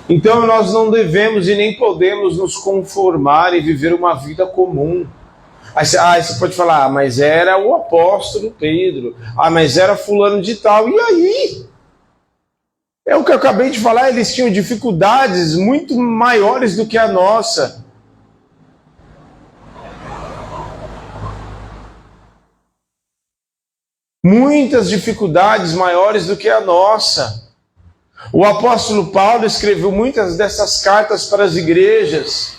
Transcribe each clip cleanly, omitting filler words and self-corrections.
Então nós não devemos e nem podemos nos conformar e viver uma vida comum. Aí você pode falar, mas era o apóstolo Pedro, mas era fulano de tal, e aí? É o que eu acabei de falar, eles tinham dificuldades muito maiores do que a nossa. Muitas dificuldades maiores do que a nossa. O apóstolo Paulo escreveu muitas dessas cartas para as igrejas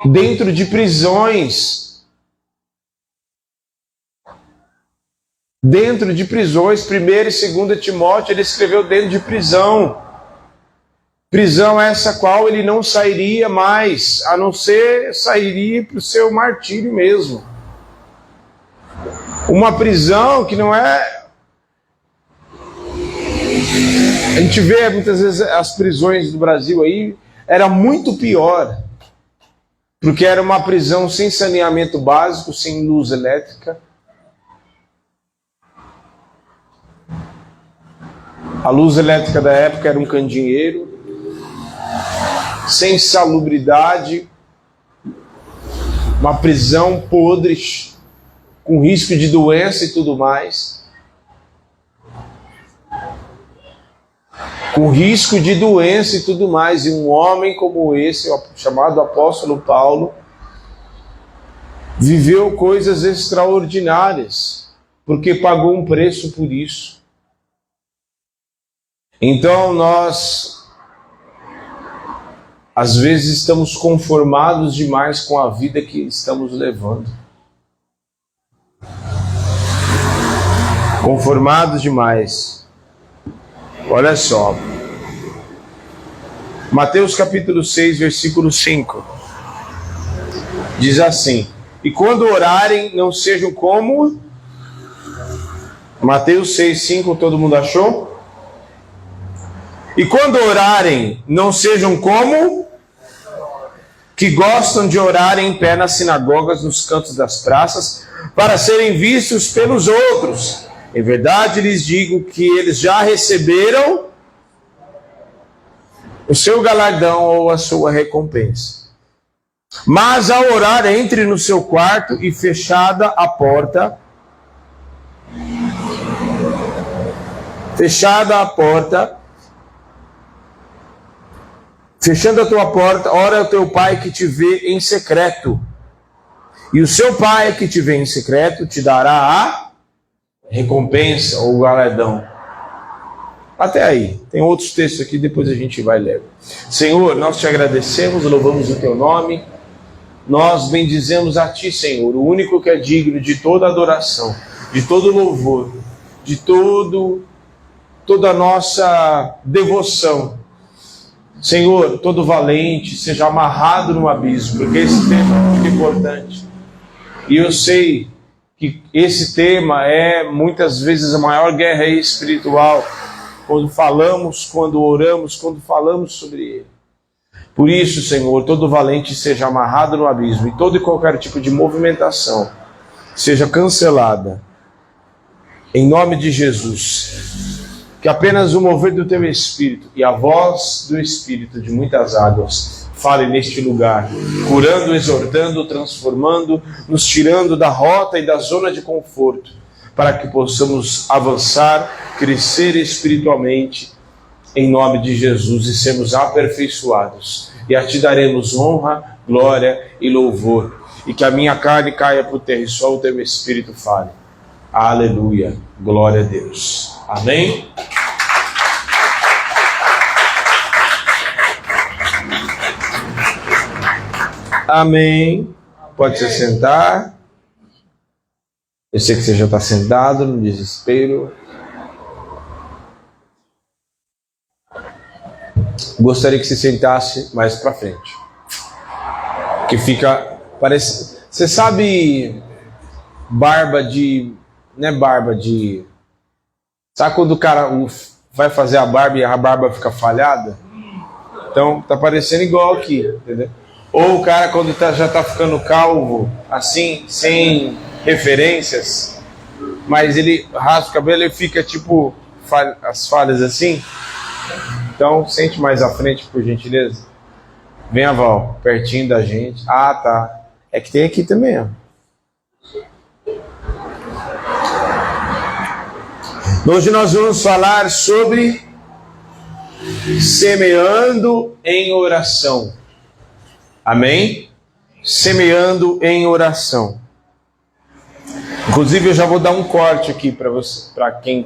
dentro de prisões. Dentro de prisões, 1 e 2 Timóteo, ele escreveu dentro de prisão. Prisão essa qual ele não sairia mais, a não ser sairia para o seu martírio mesmo. Uma prisão que não é... A gente vê muitas vezes as prisões do Brasil aí, era muito pior. Porque era uma prisão sem saneamento básico, sem luz elétrica. A luz elétrica da época era um candeeiro. Sem salubridade. Uma prisão podre, com risco de doença e tudo mais. Com risco de doença e tudo mais. E um homem como esse, chamado apóstolo Paulo, viveu coisas extraordinárias, porque pagou um preço por isso. Então nós, às vezes, estamos conformados demais com a vida que estamos levando. Conformados demais. Olha só. Mateus capítulo 6, versículo 5. Diz assim: e quando orarem, não sejam como... Mateus 6, 5, todo mundo achou? E quando orarem, não sejam como... que gostam de orar em pé nas sinagogas, nos cantos das praças, para serem vistos pelos outros. Em verdade lhes digo que eles já receberam o seu galardão ou a sua recompensa. Mas ao orar, entre no seu quarto e fechada a porta, fechando a tua porta, ora ao teu pai que te vê em secreto. E o seu pai que te vê em secreto te dará a recompensa ou galardão. Até aí. Tem outros textos aqui, depois a gente vai ler. Senhor, nós te agradecemos, louvamos o teu nome. Nós bendizemos a ti, Senhor, o único que é digno de toda adoração, de todo louvor, de toda a nossa devoção. Senhor, todo valente seja amarrado no abismo, porque esse tema é muito importante. E eu sei que esse tema é muitas vezes a maior guerra espiritual, quando falamos, quando oramos, quando falamos sobre ele. Por isso, Senhor, todo valente seja amarrado no abismo, e todo e qualquer tipo de movimentação seja cancelada, em nome de Jesus. Que apenas o mover do teu Espírito e a voz do Espírito de muitas águas fale neste lugar, curando, exortando, transformando, nos tirando da rota e da zona de conforto, para que possamos avançar, crescer espiritualmente, em nome de Jesus, e sermos aperfeiçoados. E a ti daremos honra, glória e louvor. E que a minha carne caia por terra e só o teu Espírito fale. Aleluia. Glória a Deus. Amém? Amém. Pode se sentar. Eu sei que você já está sentado no desespero. Gostaria que você sentasse mais para frente. Que fica... parece... Você sabe... barba de... não é barba de... sabe quando o cara vai fazer a barba e a barba fica falhada? Então, tá parecendo igual aqui, entendeu? Ou o cara quando já tá ficando calvo, assim, sem referências, mas ele raspa o cabelo e fica tipo as falhas assim? Então, sente mais à frente, por gentileza. Vem, Val, pertinho da gente. Ah, tá. É que tem aqui também, ó. Hoje nós vamos falar sobre semeando em oração. Amém? Semeando em oração. Inclusive eu já vou dar um corte aqui para você, para quem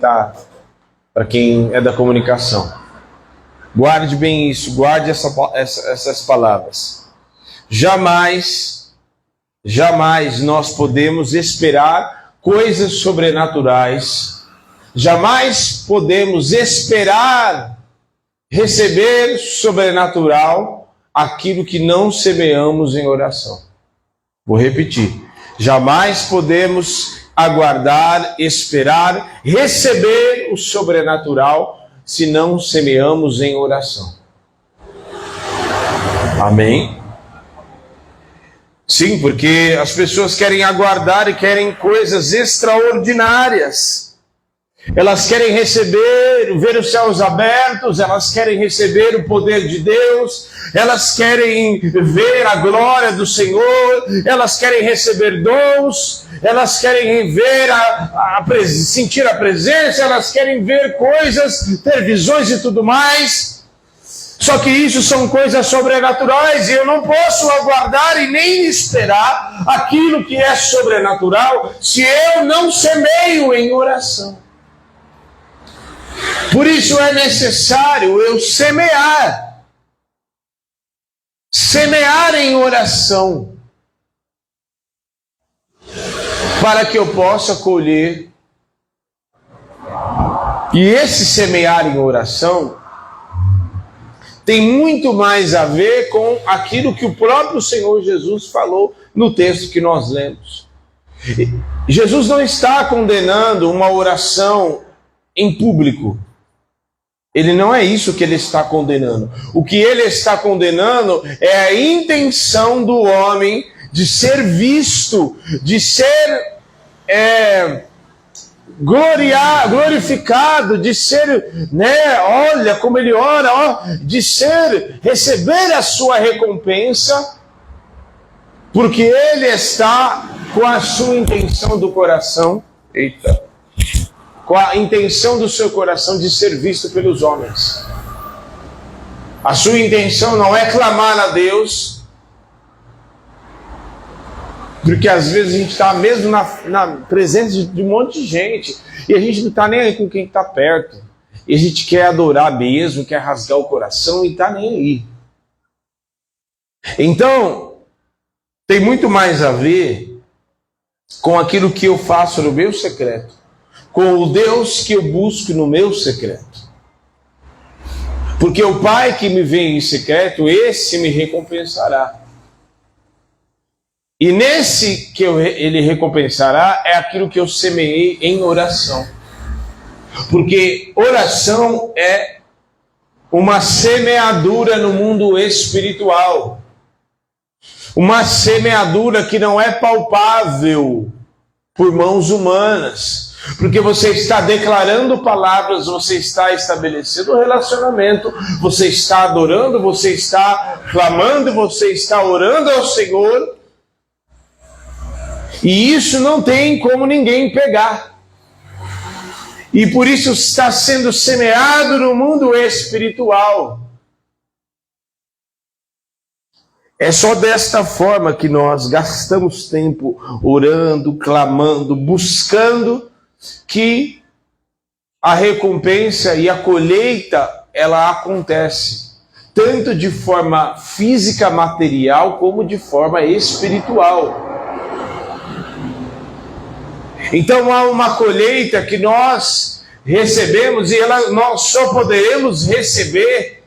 é da comunicação. Guarde bem isso, guarde essas palavras. Jamais nós podemos esperar coisas sobrenaturais. Jamais podemos esperar receber sobrenatural aquilo que não semeamos em oração. Vou repetir. Jamais podemos aguardar, esperar, receber o sobrenatural se não semeamos em oração. Amém? Sim, porque as pessoas querem aguardar e querem coisas extraordinárias. Elas querem receber, ver os céus abertos, elas querem receber o poder de Deus, elas querem ver a glória do Senhor, elas querem receber dons, elas querem ver sentir a presença, elas querem ver coisas, ter visões e tudo mais. Só que isso são coisas sobrenaturais e eu não posso aguardar e nem esperar aquilo que é sobrenatural se eu não semeio em oração. Por isso é necessário eu semear em oração, para que eu possa colher. E esse semear em oração tem muito mais a ver com aquilo que o próprio Senhor Jesus falou no texto que nós lemos. Jesus não está condenando uma oração em público. Ele não é isso que ele está condenando. O que ele está condenando é a intenção do homem de ser visto, de ser glorificado, de ser, olha como ele ora, de receber a sua recompensa, porque ele está com a sua intenção do coração, com a intenção do seu coração de ser visto pelos homens. A sua intenção não é clamar a Deus, porque às vezes a gente está mesmo na presença de um monte de gente, e a gente não está nem aí com quem está perto, e a gente quer adorar mesmo, quer rasgar o coração e está nem aí. Então, tem muito mais a ver com aquilo que eu faço no meu secreto, com o Deus que eu busco no meu secreto. Porque o Pai que me vê em secreto, esse me recompensará. E nesse que ele recompensará é aquilo que eu semeei em oração. Porque oração é uma semeadura no mundo espiritual. Uma semeadura que não é palpável por mãos humanas. Porque você está declarando palavras, você está estabelecendo um relacionamento, você está adorando, você está clamando, você está orando ao Senhor. E isso não tem como ninguém pegar. E por isso está sendo semeado no mundo espiritual. É só desta forma que nós gastamos tempo orando, clamando, buscando, que a recompensa e a colheita, ela acontece, tanto de forma física, material, como de forma espiritual. Então há uma colheita que nós recebemos, e nós só poderemos receber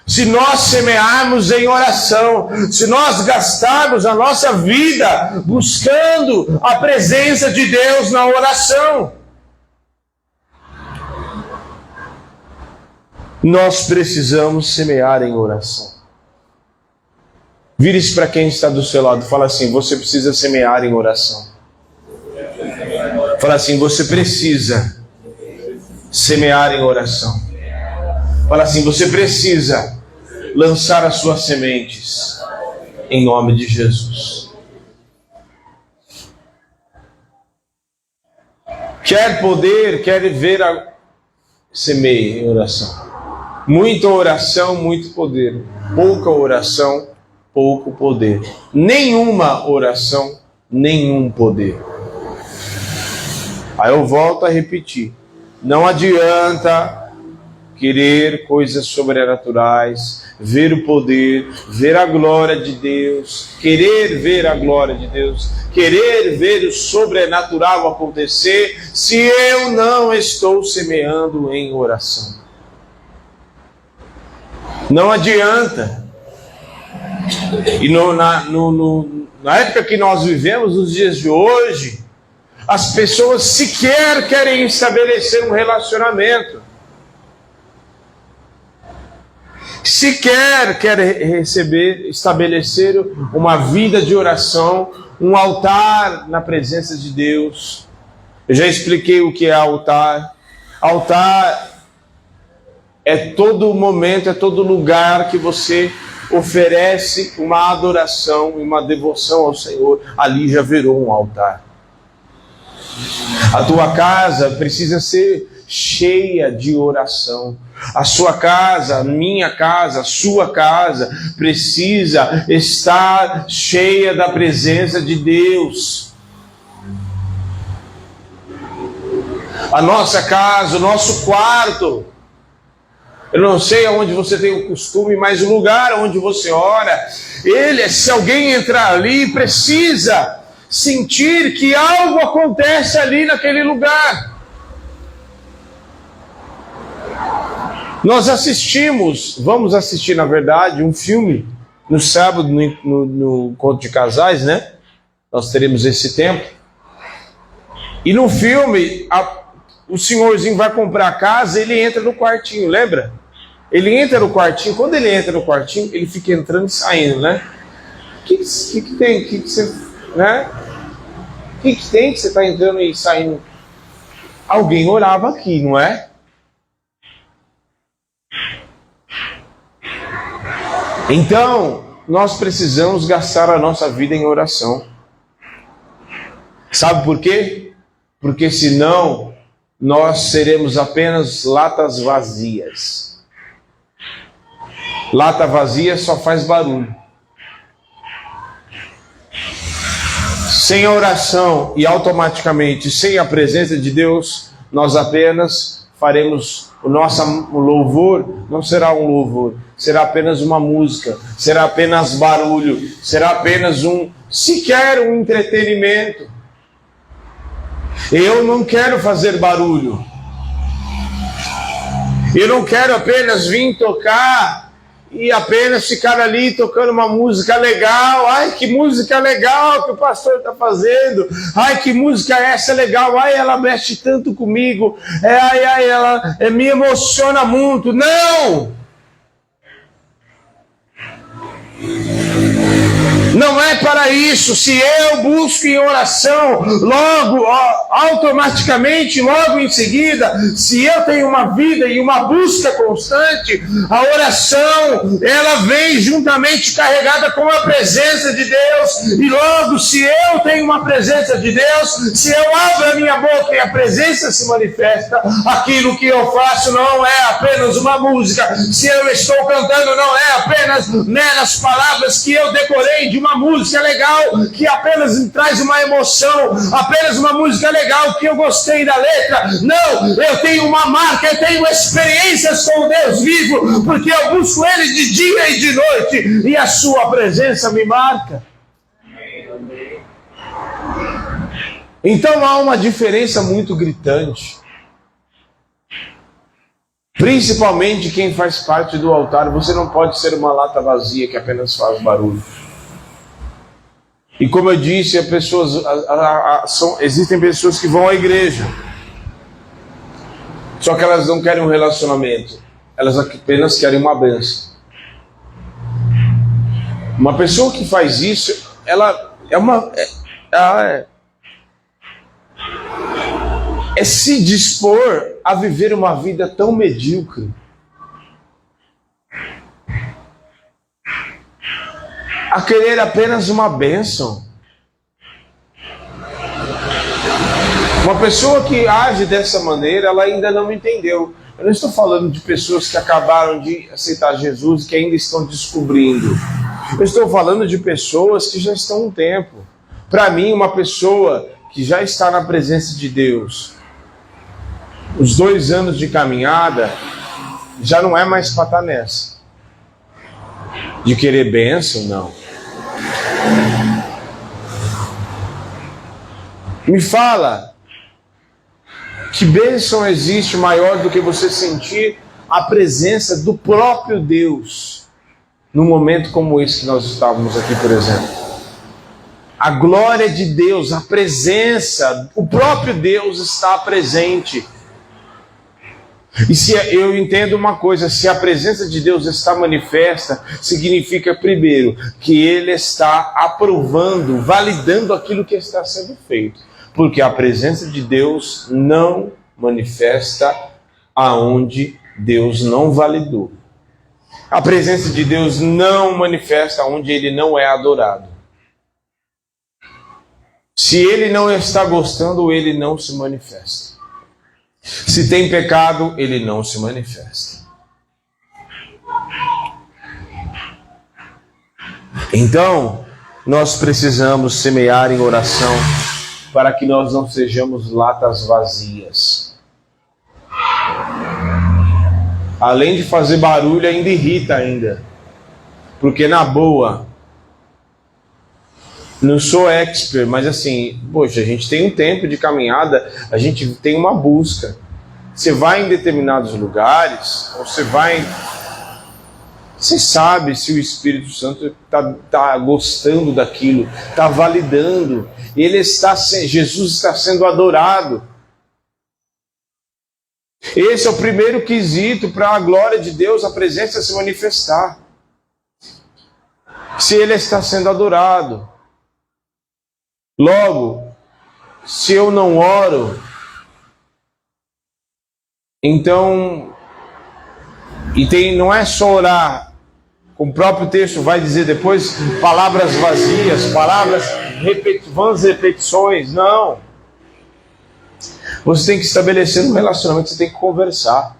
se nós semearmos em oração, se nós gastarmos a nossa vida buscando a presença de Deus na oração. Nós precisamos semear em oração. Vire-se para quem está do seu lado e fala assim: você precisa semear em oração. Fala assim: você precisa semear em oração. Fala assim, você precisa lançar as suas sementes em nome de Jesus. Quer poder, quer ver a... Semeie em oração. Muita oração, muito poder. Pouca oração, pouco poder. Nenhuma oração, nenhum poder. Aí eu volto a repetir. Não adianta querer coisas sobrenaturais, ver o poder, ver a glória de Deus, querer ver a glória de Deus, querer ver o sobrenatural acontecer, se eu não estou semeando em oração. Não adianta. E na época que nós vivemos, nos dias de hoje, as pessoas sequer querem estabelecer um relacionamento. Sequer quer estabelecer uma vida de oração, um altar na presença de Deus. Eu já expliquei o que é altar. Altar é todo momento, é todo lugar que você oferece uma adoração e uma devoção ao Senhor. Ali já virou um altar. A tua casa precisa ser cheia de oração. A sua casa, a minha casa, a sua casa precisa estar cheia da presença de Deus. A nossa casa, o nosso quarto. Eu não sei aonde você tem o costume, mas o lugar onde você ora, se alguém entrar ali, precisa sentir que algo acontece ali naquele lugar. Nós vamos assistir na verdade um filme no sábado no Encontro de Casais, né? Nós teremos esse tempo. E no filme, o senhorzinho vai comprar a casa, ele entra no quartinho, lembra? Ele entra no quartinho, quando ele entra no quartinho, ele fica entrando e saindo, né? O que tem? O que você, né? O que tem que você está entrando e saindo? Alguém orava aqui, não é? Então, nós precisamos gastar a nossa vida em oração. Sabe por quê? Porque senão nós seremos apenas latas vazias. Lata vazia só faz barulho. Sem a oração e automaticamente sem a presença de Deus, nós apenas faremos o nosso louvor, não será um louvor, será apenas uma música, será apenas barulho, será apenas sequer um entretenimento. Eu não quero fazer barulho. Eu não quero apenas vir tocar e apenas ficar ali tocando uma música legal. Ai, que música legal que o pastor está fazendo. Ai, que música é essa legal. Ai, ela mexe tanto comigo. Ela me emociona muito. Não! Não é para isso. Se eu busco em oração, logo, automaticamente, logo em seguida, se eu tenho uma vida e uma busca constante, a oração, ela vem juntamente carregada com a presença de Deus. E logo, se eu tenho uma presença de Deus, se eu abro a minha boca e a presença se manifesta, aquilo que eu faço não é apenas uma música. Se eu estou cantando, não é apenas meras palavras que eu decorei de uma música legal que apenas me traz uma emoção, apenas uma música legal que eu gostei da letra. Não, eu tenho uma marca, eu tenho experiências com Deus vivo, porque eu busco Ele de dia e de noite, e a sua presença me marca. Então há uma diferença muito gritante. Principalmente quem faz parte do altar. Você não pode ser uma lata vazia que apenas faz barulho. E como eu disse, existem pessoas que vão à igreja, só que elas não querem um relacionamento, elas apenas querem uma bênção. Uma pessoa que faz isso, é se dispor a viver uma vida tão medíocre. A querer apenas uma bênção. Uma pessoa que age dessa maneira, ela ainda não entendeu. Eu não estou falando de pessoas que acabaram de aceitar Jesus e que ainda estão descobrindo. Eu estou falando de pessoas que já estão um tempo. Para mim, uma pessoa que já está na presença de Deus, os 2 anos de caminhada, já não é mais para estar nessa. De querer bênção, não. Me fala, que bênção existe maior do que você sentir a presença do próprio Deus num momento como esse que nós estávamos aqui, por exemplo? A glória de Deus, a presença, o próprio Deus está presente. E se eu entendo uma coisa, se a presença de Deus está manifesta, significa primeiro que Ele está aprovando, validando aquilo que está sendo feito. Porque a presença de Deus não manifesta aonde Deus não validou. A presença de Deus não manifesta onde Ele não é adorado. Se Ele não está gostando, Ele não se manifesta. Se tem pecado, Ele não se manifesta. Então, nós precisamos semear em oração para que nós não sejamos latas vazias. Além de fazer barulho, ainda irrita ainda. Porque na boa, não sou expert, mas assim, poxa, a gente tem um tempo de caminhada, a gente tem uma busca. Você vai em determinados lugares, você sabe se o Espírito Santo está gostando daquilo, está validando. Jesus está sendo adorado. Esse é o primeiro quesito para a glória de Deus, a presença se manifestar. Se Ele está sendo adorado. Logo, se eu não oro, então, não é só orar, como o próprio texto vai dizer depois, palavras vazias, vãs repetições, não. Você tem que estabelecer um relacionamento, você tem que conversar.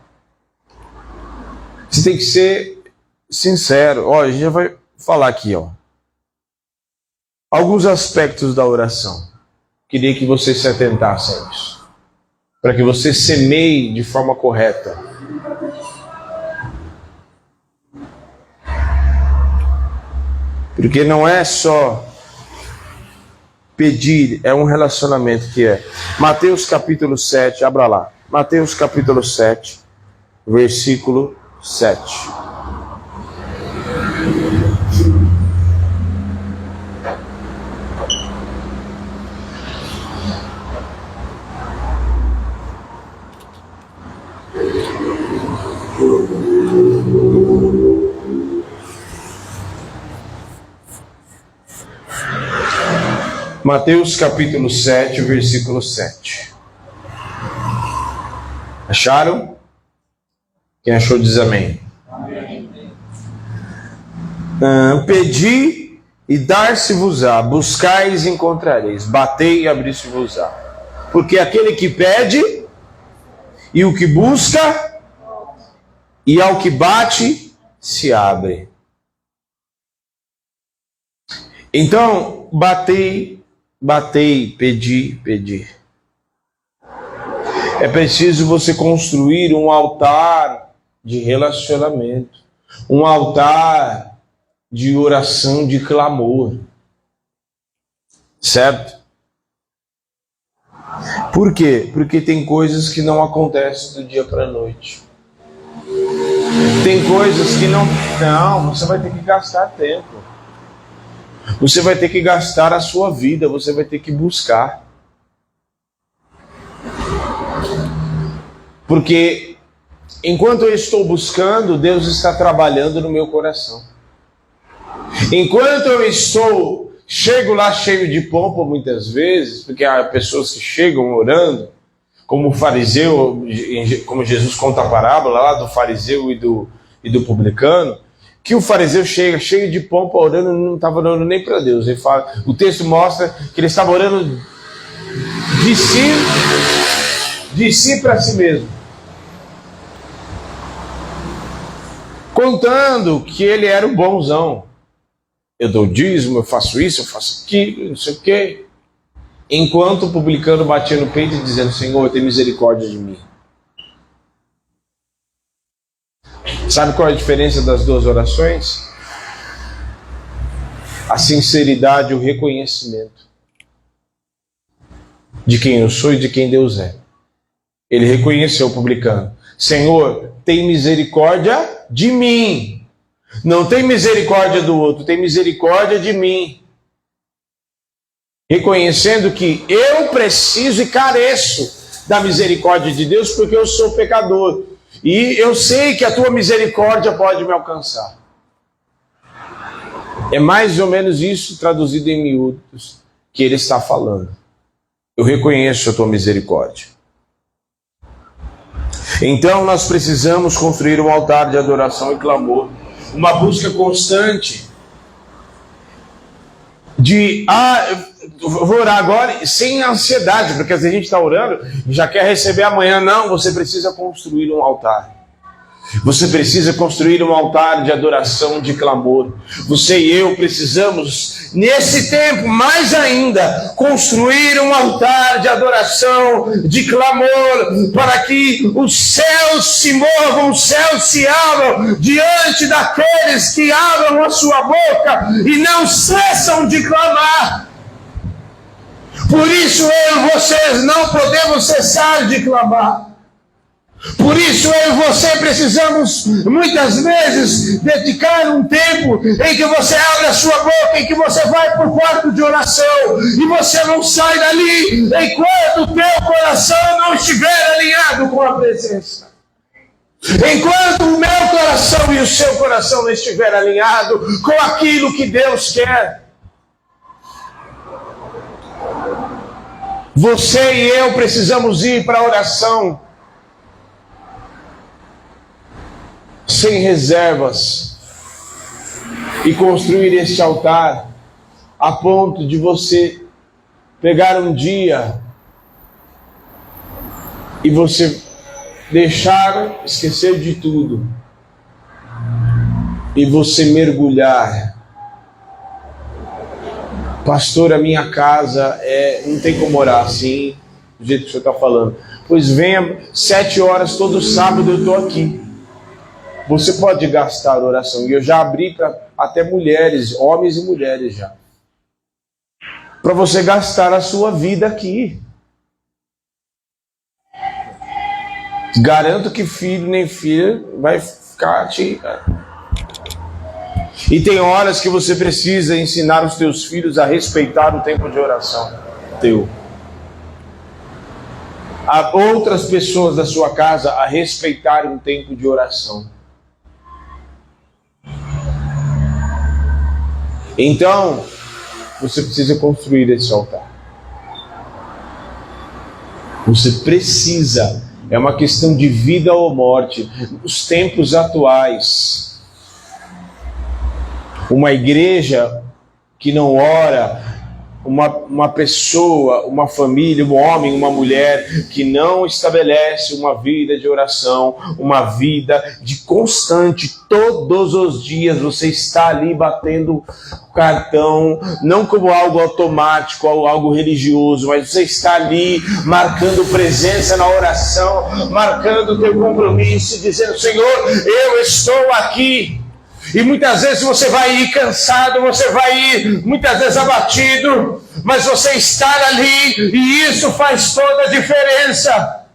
Você tem que ser sincero. A gente já vai falar aqui, alguns aspectos da oração. Queria que você se atentasse a isso, para que você semeie de forma correta. Porque não é só pedir, é um relacionamento que é. Mateus capítulo 7, abra lá. Mateus capítulo 7, versículo 7. Mateus capítulo 7, versículo 7. Acharam? Quem achou diz amém. Amém. Pedi e dar-se-vos-á, buscais e encontrareis, batei e abrir-se-vos-á. Porque aquele que pede, e o que busca, e ao que bate, se abre. Então, batei, pedi. É preciso você construir um altar de relacionamento, um altar de oração, de clamor. Certo? Por quê? Porque tem coisas que não acontecem do dia para a noite. Tem coisas que não, você vai ter que gastar tempo. Você vai ter que gastar a sua vida, você vai ter que buscar. Porque enquanto eu estou buscando, Deus está trabalhando no meu coração. Enquanto eu chego lá cheio de pompa muitas vezes, porque há pessoas que chegam orando, como o fariseu, como Jesus conta a parábola lá do fariseu e do publicano, que o fariseu chega cheio de pompa, orando, não estava orando nem para Deus. Ele fala, o texto mostra que ele estava orando de si para si mesmo, contando que ele era o bonzão. Eu dou dízimo, eu faço isso, eu faço aquilo, não sei o quê. Enquanto o publicano batia no peito e dizendo, Senhor, tem misericórdia de mim. Sabe qual é a diferença das duas orações? A sinceridade e o reconhecimento de quem eu sou e de quem Deus é. Ele reconheceu o publicano. Senhor, tem misericórdia de mim. Não tem misericórdia do outro, tem misericórdia de mim. Reconhecendo que eu preciso e careço da misericórdia de Deus porque eu sou pecador. E eu sei que a tua misericórdia pode me alcançar. É mais ou menos isso traduzido em miúdos que ele está falando. Eu reconheço a tua misericórdia. Então nós precisamos construir um altar de adoração e clamor. Uma busca constante de vou orar agora sem ansiedade, porque às vezes a gente está orando e já quer receber amanhã. Não, você precisa construir um altar. Você precisa construir um altar de adoração, de clamor. Você e eu precisamos, nesse tempo, mais ainda, construir um altar de adoração, de clamor, para que os céus se movam, os céus se abram diante daqueles que abram a sua boca e não cessam de clamar. Por isso eu e vocês não podemos cessar de clamar. Por isso eu e você precisamos muitas vezes dedicar um tempo em que você abre a sua boca, em que você vai para o quarto de oração e você não sai dali enquanto o teu coração não estiver alinhado com a presença. Enquanto o meu coração e o seu coração não estiver alinhado com aquilo que Deus quer. Você e eu precisamos ir para a oração sem reservas e construir este altar a ponto de você pegar um dia e você esquecer de tudo e você mergulhar. Pastor, a minha casa não tem como orar assim, do jeito que o senhor está falando. Pois venha 7 horas todo sábado, eu estou aqui. Você pode gastar a oração. E eu já abri para até mulheres, homens e mulheres já. Para você gastar a sua vida aqui. Garanto que filho nem filha vai ficar te... E tem horas que você precisa ensinar os teus filhos a respeitar o tempo de oração teu. Há outras pessoas da sua casa a respeitarem o tempo de oração. Então, você precisa construir esse altar. Você precisa. É uma questão de vida ou morte. Nos tempos atuais, uma igreja que não ora, uma pessoa, uma família, um homem, uma mulher que não estabelece uma vida de oração, uma vida de constante, todos os dias você está ali batendo cartão, não como algo automático ou algo religioso, mas você está ali marcando presença na oração, marcando o teu compromisso, dizendo, Senhor, eu estou aqui. E muitas vezes você vai ir cansado, você vai ir muitas vezes abatido, mas você estar ali e isso faz toda a diferença.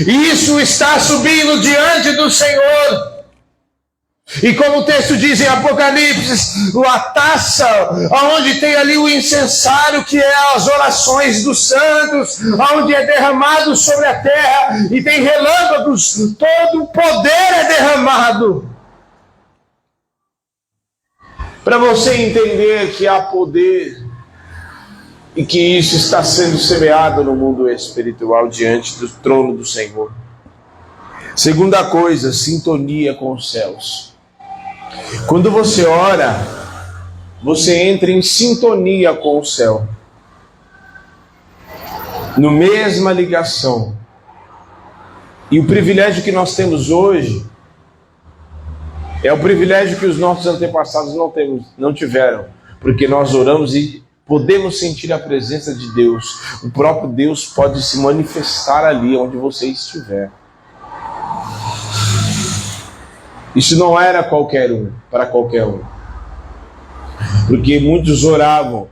E isso está subindo diante do Senhor. E como o texto diz em Apocalipse, a taça, onde tem ali o incensário, que é as orações dos santos, onde é derramado sobre a terra, e tem relâmpagos, todo o poder é derramado. Para você entender que há poder e que isso está sendo semeado no mundo espiritual diante do trono do Senhor. Segunda coisa, sintonia com os céus. Quando você ora, você entra em sintonia com o céu, no mesma ligação. E o privilégio que nós temos hoje é o privilégio que os nossos antepassados não tiveram, porque nós oramos e podemos sentir a presença de Deus. O próprio Deus pode se manifestar ali onde você estiver. Isso não era para qualquer um, porque muitos oravam,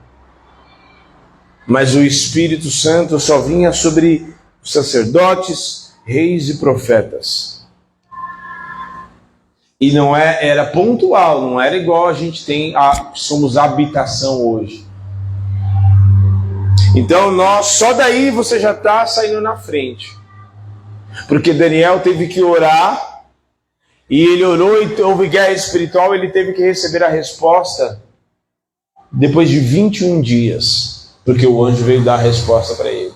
mas o Espírito Santo só vinha sobre os sacerdotes, reis e profetas. E não era pontual, não era igual a gente somos habitação hoje. Então só daí você já está saindo na frente. Porque Daniel teve que orar, e ele orou e houve guerra espiritual, ele teve que receber a resposta depois de 21 dias, porque o anjo veio dar a resposta para ele.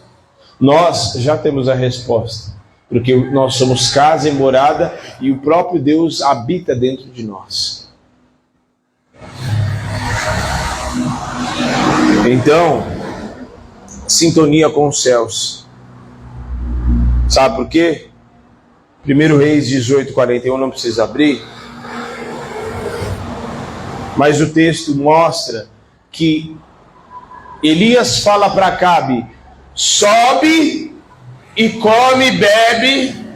Nós já temos a resposta, porque nós somos casa e morada, e o próprio Deus habita dentro de nós. Então, sintonia com os céus. Sabe por quê? 1 Reis 18:41, não precisa abrir. Mas o texto mostra que Elias fala para Acabe: sobe e come e bebe,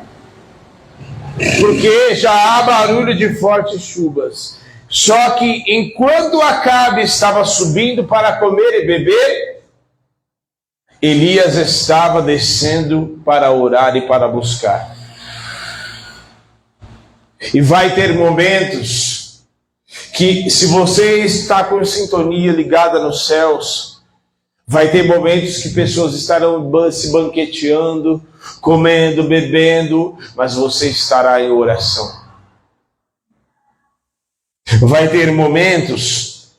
porque já há barulho de fortes chuvas. Só que enquanto Acabe estava subindo para comer e beber, Elias estava descendo para orar e para buscar. E vai ter momentos que, se você está com sintonia ligada nos céus, vai ter momentos que pessoas estarão se banqueteando, comendo, bebendo, mas você estará em oração. Vai ter momentos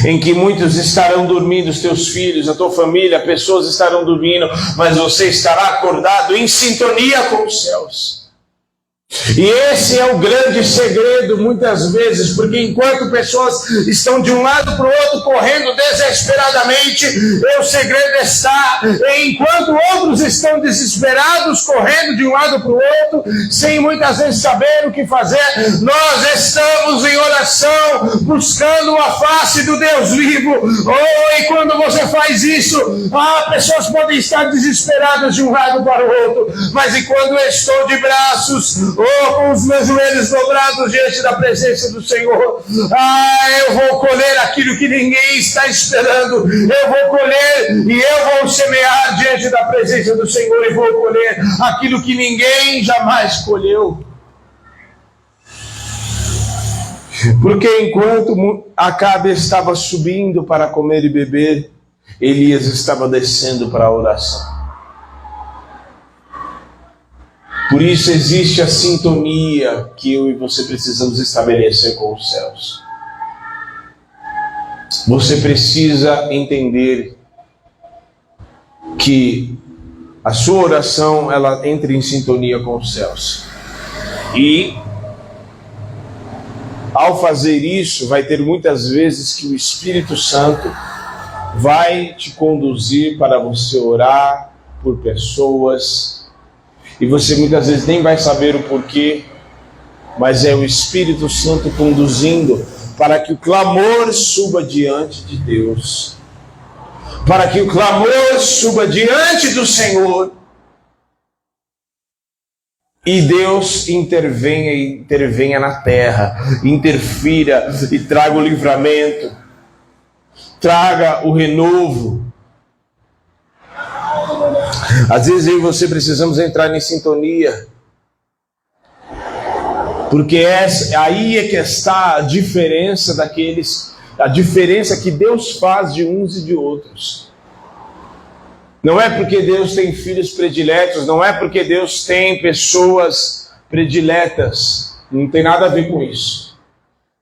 em que muitos estarão dormindo, os teus filhos, a tua família, pessoas estarão dormindo, mas você estará acordado em sintonia com os céus. E esse é o grande segredo muitas vezes, porque enquanto pessoas estão de um lado para o outro correndo desesperadamente, o segredo está enquanto outros estão desesperados correndo de um lado para o outro, sem muitas vezes saber o que fazer, nós estamos em oração, buscando a face do Deus vivo. E quando você faz isso, pessoas podem estar desesperadas de um lado para o outro, mas e quando eu estou de braços com os meus joelhos dobrados diante da presença do Senhor, eu vou colher aquilo que ninguém está esperando. Eu vou colher e eu vou semear diante da presença do Senhor e vou colher aquilo que ninguém jamais colheu. Porque enquanto Acabe estava subindo para comer e beber, Elias estava descendo para a oração. Por isso existe a sintonia que eu e você precisamos estabelecer com os céus. Você precisa entender que a sua oração, ela entra em sintonia com os céus. E ao fazer isso, vai ter muitas vezes que o Espírito Santo vai te conduzir para você orar por pessoas. E você muitas vezes nem vai saber o porquê, mas é o Espírito Santo conduzindo para que o clamor suba diante de Deus. Para que o clamor suba diante do Senhor. E Deus intervenha na terra, interfira e traga o livramento, traga o renovo. Às vezes eu e você precisamos entrar em sintonia, porque aí é que está a diferença a diferença que Deus faz de uns e de outros. Não é porque Deus tem filhos prediletos, não é porque Deus tem pessoas prediletas, não tem nada a ver com isso.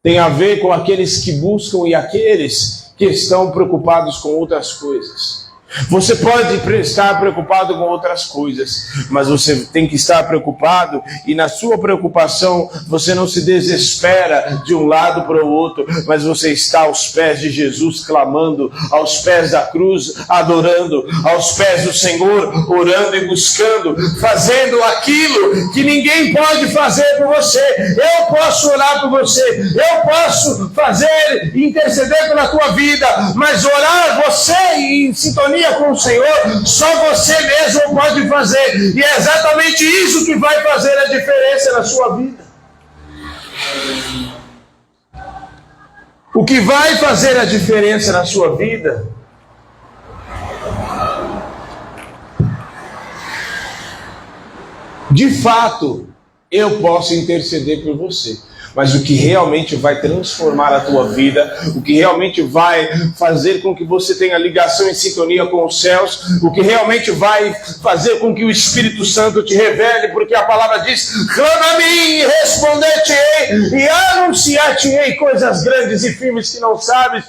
Tem a ver com aqueles que buscam e aqueles que estão preocupados com outras coisas. Você pode estar preocupado com outras coisas, mas você tem que estar preocupado, e na sua preocupação você não se desespera de um lado para o outro, mas você está aos pés de Jesus, clamando, aos pés da cruz, adorando, aos pés do Senhor, orando e buscando, fazendo aquilo que ninguém pode fazer por você. Eu posso orar por você, eu posso fazer, interceder pela tua vida, mas orar você em sintonia com o Senhor, só você mesmo pode fazer, e é exatamente isso que vai fazer a diferença na sua vida. O que vai fazer a diferença na sua vida de fato, eu posso interceder por você, mas o que realmente vai transformar a tua vida, o que realmente vai fazer com que você tenha ligação em sintonia com os céus, o que realmente vai fazer com que o Espírito Santo te revele, porque a palavra diz: clama a mim e responder-te-ei e anunciar-te-ei coisas grandes e firmes que não sabes.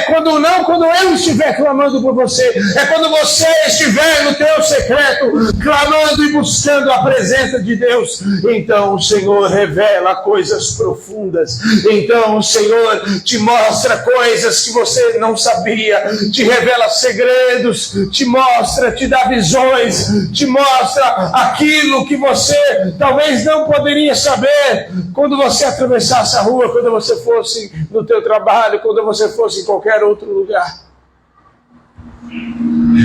Quando eu estiver clamando por você, é quando você estiver no teu secreto, clamando e buscando a presença de Deus, então o Senhor revela coisas profundas. Então o Senhor te mostra coisas que você não sabia, te revela segredos, te dá visões, te mostra aquilo que você talvez não poderia saber quando você atravessasse a rua, quando você fosse no teu trabalho, quando você fosse em qualquer outro lugar.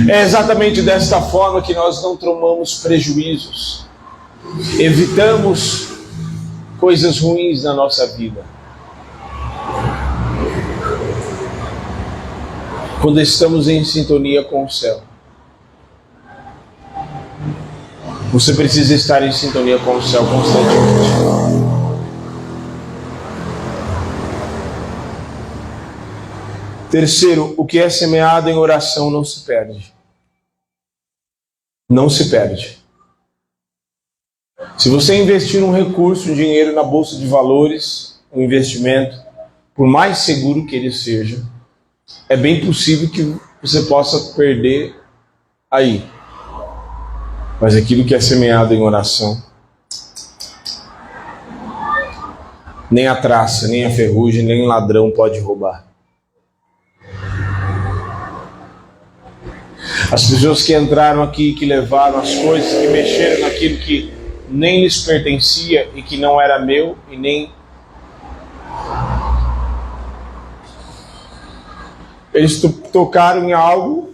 É exatamente desta forma que nós não tomamos prejuízos, evitamos coisas ruins na nossa vida, quando estamos em sintonia com o céu. Você precisa estar em sintonia com o céu constantemente. Terceiro, o que é semeado em oração não se perde. Não se perde. Se você investir um recurso, um dinheiro na bolsa de valores, um investimento, por mais seguro que ele seja, é bem possível que você possa perder aí. Mas aquilo que é semeado em oração, nem a traça, nem a ferrugem, nem o ladrão pode roubar. As pessoas que entraram aqui, que levaram as coisas, que mexeram naquilo que nem lhes pertencia e que não era meu, e nem... Eles tocaram em algo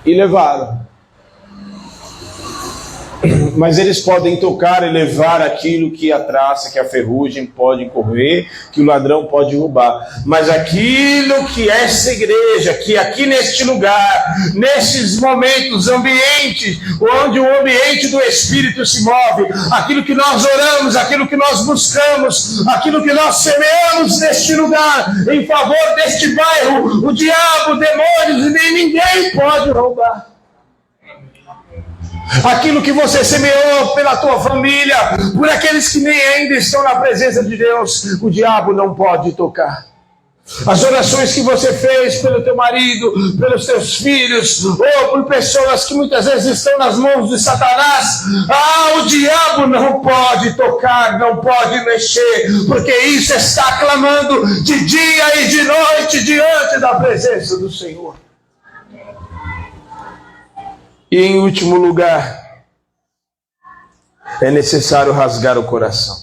e levaram. Mas eles podem tocar e levar aquilo que a traça, que a ferrugem pode correr, que o ladrão pode roubar. Mas aquilo que essa igreja, que aqui neste lugar, nesses momentos, ambientes, onde o ambiente do Espírito se move, aquilo que nós oramos, aquilo que nós buscamos, aquilo que nós semeamos neste lugar, em favor deste bairro, o diabo, demônios, nem ninguém pode roubar. Aquilo que você semeou pela tua família, por aqueles que nem ainda estão na presença de Deus, o diabo não pode tocar. As orações que você fez pelo teu marido, pelos teus filhos, ou por pessoas que muitas vezes estão nas mãos de Satanás, o diabo não pode tocar, não pode mexer, porque isso está clamando de dia e de noite diante da presença do Senhor. E em último lugar, é necessário rasgar o coração.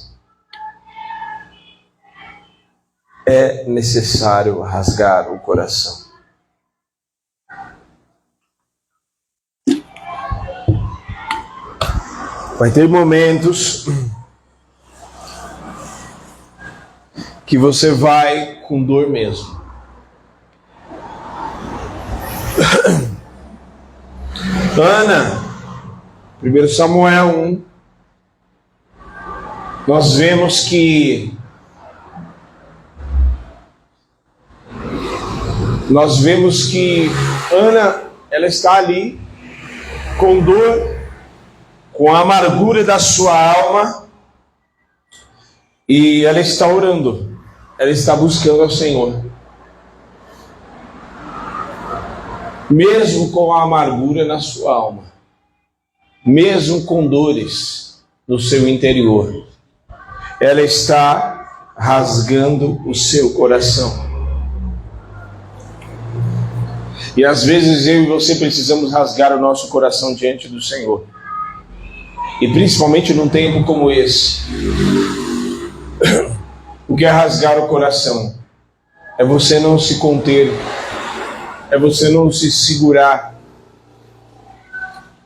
É necessário rasgar o coração. Vai ter momentos que você vai com dor mesmo. Ana, 1 Samuel 1, nós vemos que Ana, ela está ali com dor, com a amargura da sua alma, e ela está orando. ela está buscando ao Senhor. Mesmo com a amargura na sua alma, mesmo com dores no seu interior, ela está rasgando o seu coração. E às vezes eu e você precisamos rasgar o nosso coração diante do Senhor. E principalmente num tempo como esse. O que é rasgar o coração? É você não se conter. É você não se segurar.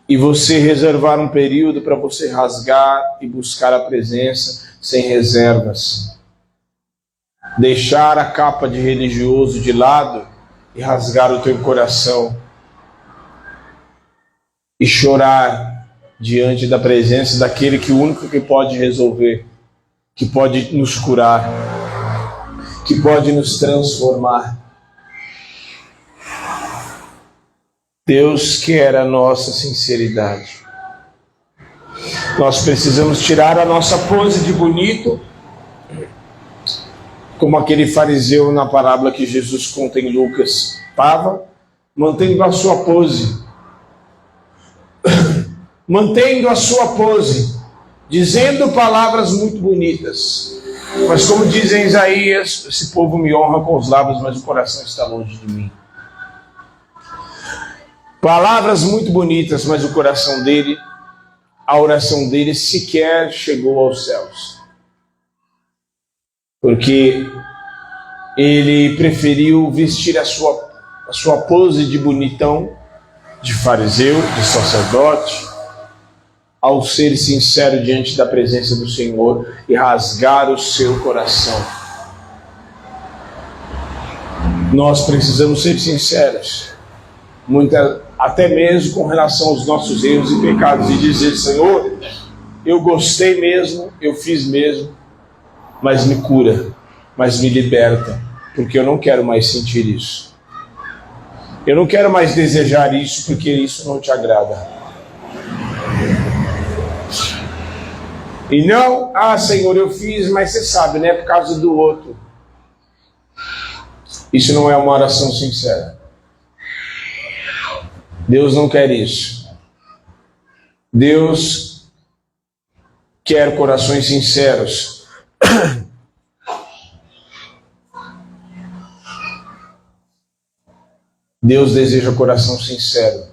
E você reservar um período para você rasgar e buscar a presença sem reservas. Deixar a capa de religioso de lado e rasgar o teu coração. E chorar diante da presença daquele que o único que pode resolver, que pode nos curar, que pode nos transformar. Deus quer a nossa sinceridade. Nós precisamos tirar a nossa pose de bonito, como aquele fariseu na parábola que Jesus conta em Lucas estava, mantendo a sua pose. Mantendo a sua pose, dizendo palavras muito bonitas. Mas como diz em Isaías, esse povo me honra com os lábios, mas o coração está longe de mim. Palavras muito bonitas, mas o coração dele, a oração dele sequer chegou aos céus. Porque ele preferiu vestir a sua pose de bonitão, de fariseu, de sacerdote, ao ser sincero diante da presença do Senhor e rasgar o seu coração. Nós precisamos ser sinceros, até mesmo com relação aos nossos erros e pecados, e dizer: Senhor, eu gostei mesmo, eu fiz mesmo, mas me cura, mas me liberta, porque eu não quero mais sentir isso. Eu não quero mais desejar isso, porque isso não te agrada. E não, Senhor, eu fiz, mas você sabe, né, por causa do outro. Isso não é uma oração sincera. Deus não quer isso. Deus quer corações sinceros. Deus deseja coração sincero.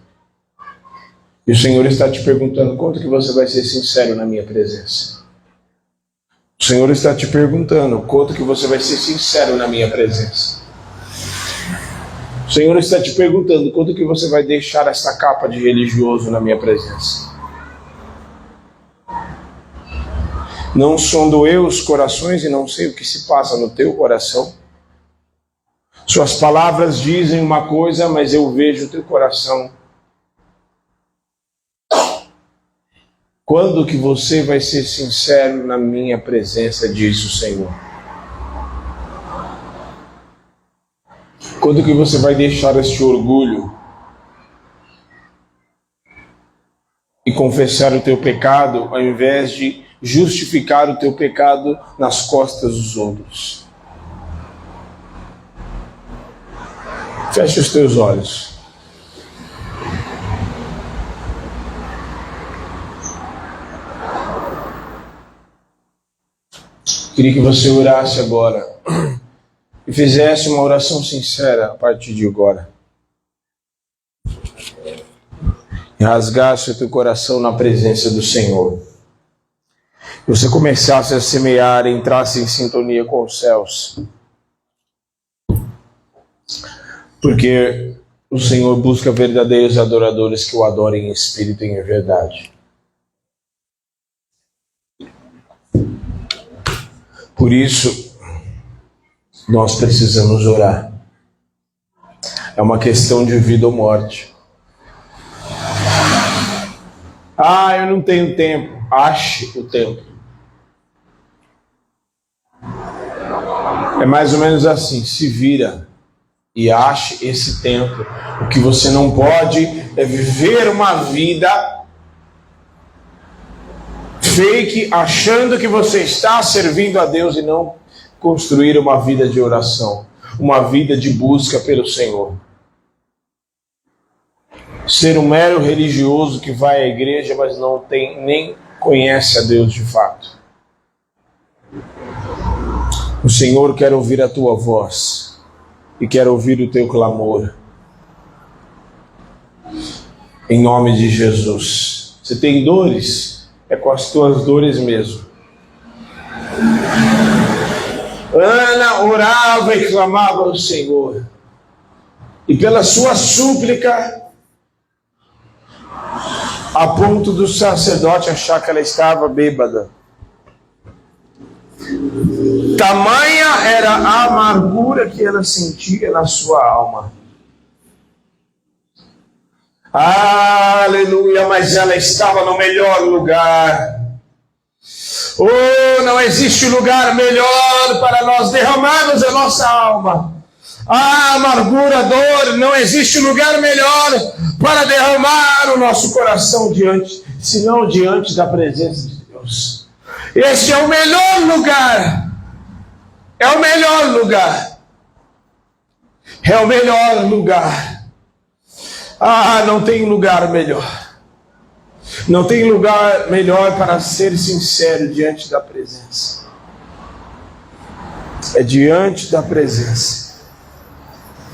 E o Senhor está te perguntando: quanto que você vai ser sincero na minha presença? O Senhor está te perguntando: quanto que você vai ser sincero na minha presença? O Senhor está te perguntando: quanto que você vai deixar essa capa de religioso na minha presença? Não sondo eu os corações e não sei o que se passa no teu coração? Suas palavras dizem uma coisa, mas eu vejo o teu coração. Quando que você vai ser sincero na minha presença, diz o Senhor? Quando que você vai deixar este orgulho e confessar o teu pecado, ao invés de justificar o teu pecado nas costas dos outros? Feche os teus olhos. Queria que você orasse agora e fizesse uma oração sincera a partir de agora. E rasgasse o teu coração na presença do Senhor. E você começasse a semear, entrasse em sintonia com os céus. Porque o Senhor busca verdadeiros adoradores que o adorem em espírito e em verdade. Por isso, nós precisamos orar. É uma questão de vida ou morte. Eu não tenho tempo. Ache o tempo. É mais ou menos assim, se vira e ache esse tempo. O que você não pode é viver uma vida fake, achando que você está servindo a Deus e não construir uma vida de oração, uma vida de busca pelo Senhor. Ser um mero religioso que vai à igreja, mas não tem, nem conhece a Deus de fato. O Senhor quer ouvir a tua voz e quer ouvir o teu clamor. Em nome de Jesus. Você tem dores? É com as tuas dores mesmo. Ana orava e clamava ao Senhor. E pela sua súplica, a ponto do sacerdote achar que ela estava bêbada. Tamanha era a amargura que ela sentia na sua alma. Aleluia, mas ela estava no melhor lugar. Oh, não existe lugar melhor para nós derramarmos a nossa alma. Ah, amargura, dor, não existe lugar melhor para derramar o nosso coração senão diante da presença de Deus. Este é o melhor lugar. É o melhor lugar. É o melhor lugar. Ah, não tem lugar melhor. Não tem lugar melhor para ser sincero diante da presença. É diante da presença.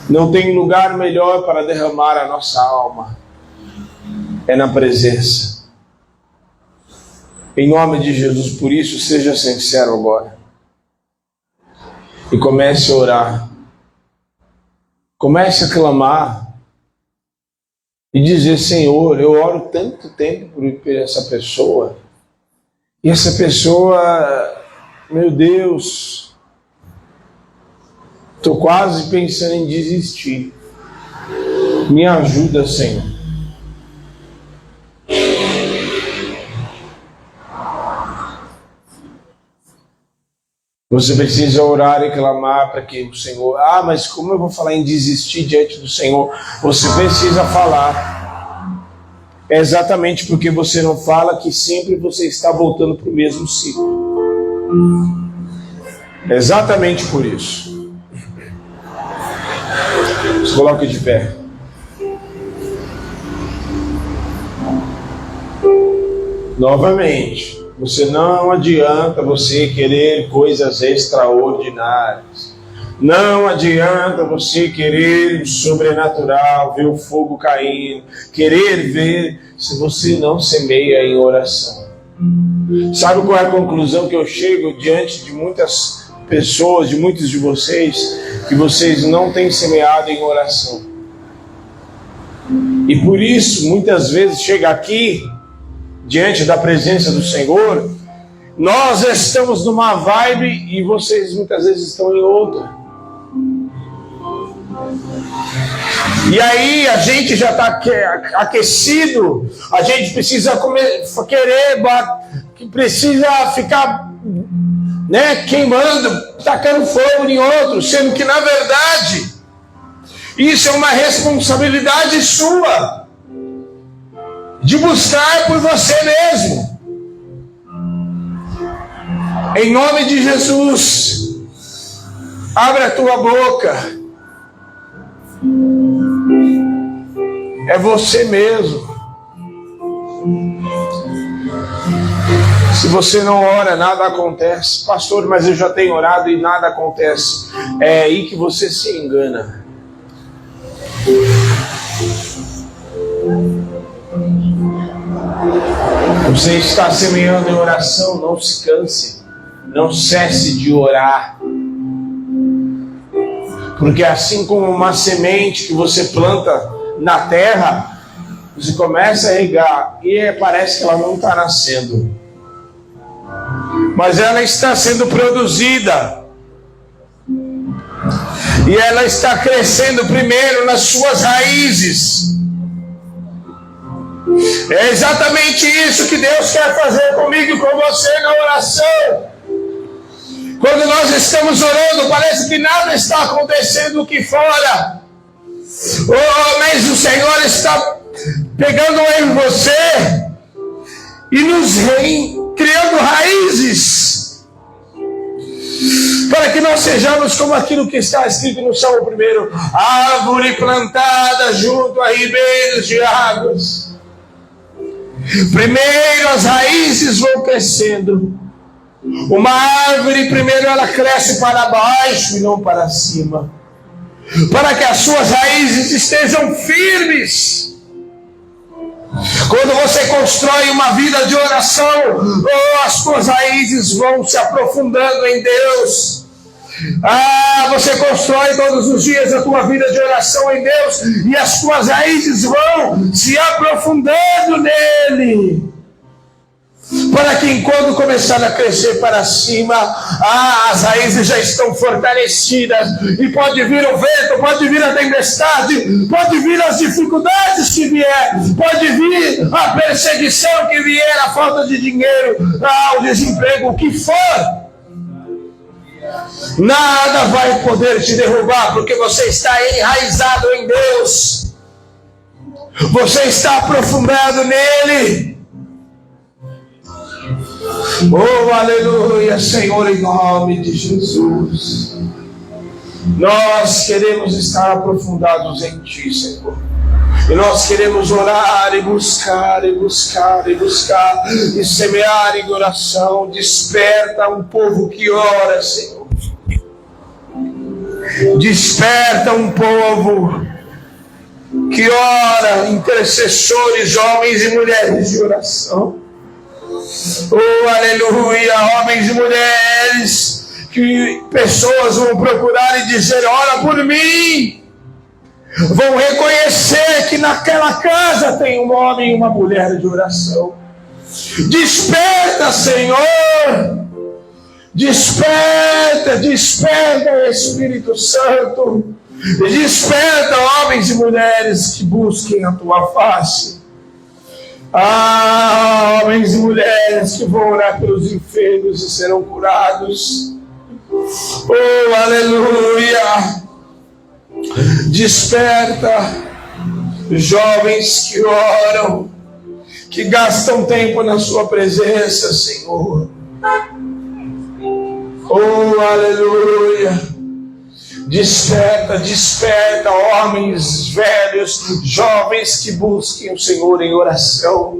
Não tem lugar melhor para derramar a nossa alma. É na presença. Em nome de Jesus, por isso, seja sincero agora. E comece a orar. Comece a clamar. E dizer: Senhor, eu oro tanto tempo por essa pessoa. E essa pessoa, meu Deus, estou quase pensando em desistir. Me ajuda, Senhor. Você precisa orar e clamar para que o Senhor... Ah, mas como eu vou falar em desistir diante do Senhor? Você precisa falar. É exatamente porque você não fala que sempre você está voltando para o mesmo ciclo. É exatamente por isso. Se coloque de pé. Novamente. Não adianta você querer coisas extraordinárias. Não adianta você querer o sobrenatural, ver o fogo caindo, querer ver, se você não semeia em oração. Sabe qual é a conclusão que eu chego diante de muitas pessoas, de muitos de vocês, que vocês não têm semeado em oração. E por isso, muitas vezes, chega aqui, diante da presença do Senhor, nós estamos numa vibe e vocês muitas vezes estão em outra. E aí a gente já está aquecido, a gente precisa precisa ficar queimando, tacando fogo em outro, sendo que na verdade isso é uma responsabilidade sua. De buscar por você mesmo. Em nome de Jesus, abre a tua boca. É você mesmo. Se você não ora, nada acontece. Pastor, mas eu já tenho orado e nada acontece. É aí que você se engana. Você está semeando em oração, não se canse, não cesse de orar. Porque assim como uma semente que você planta na terra, você começa a regar e parece que ela não está nascendo. Mas ela está sendo produzida. E ela está crescendo primeiro nas suas raízes. É exatamente isso que Deus quer fazer comigo e com você na oração. Quando nós estamos orando, parece que nada está acontecendo aqui fora. Oh, mas o Senhor está pegando em você e nos criando raízes para que sejamos como aquilo que está escrito no Salmo 1, árvore plantada junto a ribeiros de águas. Primeiro as raízes vão crescendo. Uma árvore, primeiro ela cresce para baixo e não para cima, para que as suas raízes estejam firmes. Quando você constrói uma vida de oração, as suas raízes vão se aprofundando em Deus. Você constrói todos os dias a tua vida de oração em Deus, e as tuas raízes vão se aprofundando nele, para que enquanto começar a crescer para cima, as raízes já estão fortalecidas, e pode vir o vento, pode vir a tempestade, pode vir as dificuldades que vier, pode vir a perseguição que vier, a falta de dinheiro, o desemprego, o que for. Nada vai poder te derrubar, porque você está enraizado em Deus, você está aprofundado nele. Oh, aleluia, Senhor, em nome de Jesus. Nós queremos estar aprofundados em Ti, Senhor. E nós queremos orar e buscar, e buscar, e buscar, e semear em oração. Desperta um povo que ora, Senhor. Desperta um povo que ora, intercessores, homens e mulheres de oração. Oh, aleluia, homens e mulheres, que pessoas vão procurar e dizer, ora por mim. Vão reconhecer que naquela casa tem um homem e uma mulher de oração. Desperta, Senhor. Desperta, desperta, Espírito Santo. Desperta, homens e mulheres que busquem a Tua face. Homens e mulheres que vão orar pelos enfermos e serão curados. Oh, aleluia. Desperta, jovens que oram, que gastam tempo na Sua presença, Senhor. Oh, aleluia. Desperta, desperta, homens, velhos, jovens que busquem o Senhor em oração.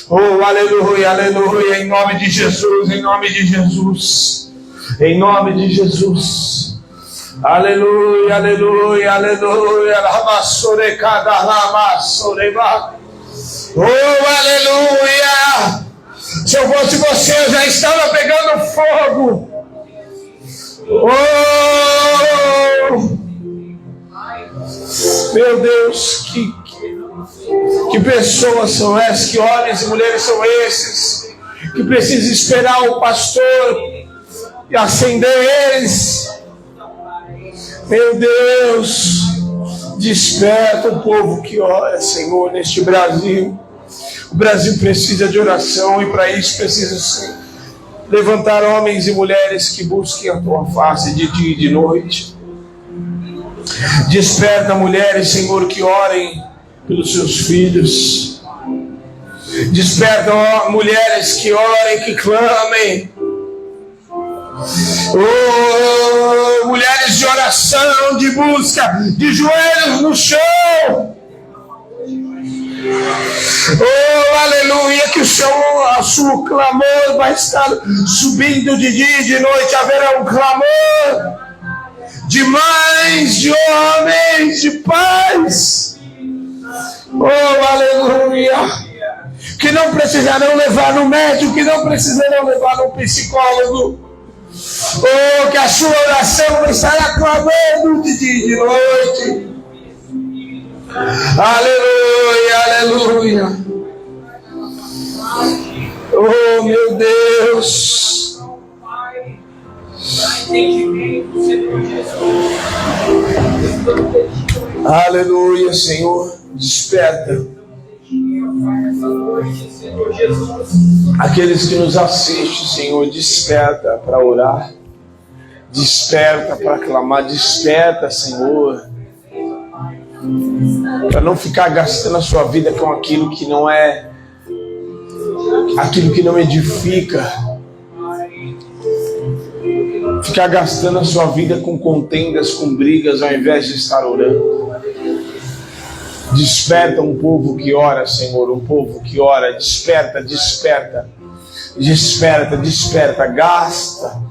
Oh, aleluia, aleluia, em nome de Jesus, em nome de Jesus, em nome de Jesus. Aleluia, aleluia, aleluia. Oh, aleluia. Se eu fosse você, eu já estava pegando fogo. Oh, meu Deus, que pessoas são essas, que homens e mulheres são esses, que precisam esperar o pastor e acender eles. Meu Deus, desperta o povo que ora, Senhor, neste Brasil. O Brasil precisa de oração, e para isso precisa levantar homens e mulheres que busquem a Tua face de dia e de noite. Desperta mulheres, Senhor, que orem pelos seus filhos. Desperta mulheres que orem, que clamem. Oh, mulheres de oração, de busca, de joelhos no chão. Oh, aleluia, que o seu clamor vai estar subindo de dia e de noite. Haverá um clamor de mães, de homens, de pais. Oh, aleluia, que não precisarão levar no médico, que não precisarão levar no psicólogo. Oh, que a sua oração vai estar clamando de dia e de noite. Aleluia, aleluia. Oh, meu Deus. Aleluia, Senhor. Desperta aqueles que nos assistem, Senhor. Desperta para orar. Desperta para clamar. Desperta, Senhor, para não ficar gastando a sua vida com aquilo que não é, aquilo que não edifica. ficar gastando a sua vida com contendas, com brigas, ao invés de estar orando. Desperta um povo que ora, Senhor, um povo que ora. Desperta, desperta, desperta, desperta, gasta.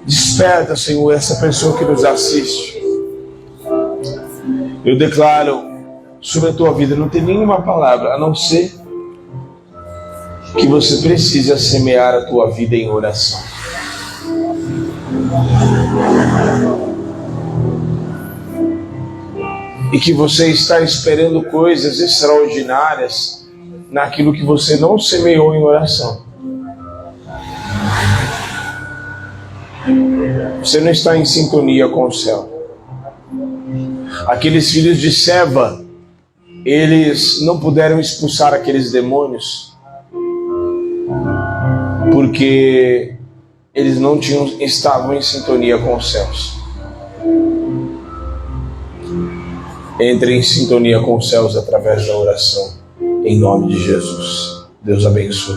Desperta, Senhor, essa pessoa que nos assiste. Eu declaro sobre a tua vida, não tem nenhuma palavra, a não ser que você precisa semear a tua vida em oração. E que você está esperando coisas extraordinárias naquilo que você não semeou em oração. Você não está em sintonia com o céu. Aqueles filhos de Seva, eles não puderam expulsar aqueles demônios porque eles não estavam em sintonia com os céus. Entre em sintonia com os céus através da oração, em nome de Jesus. Deus abençoe.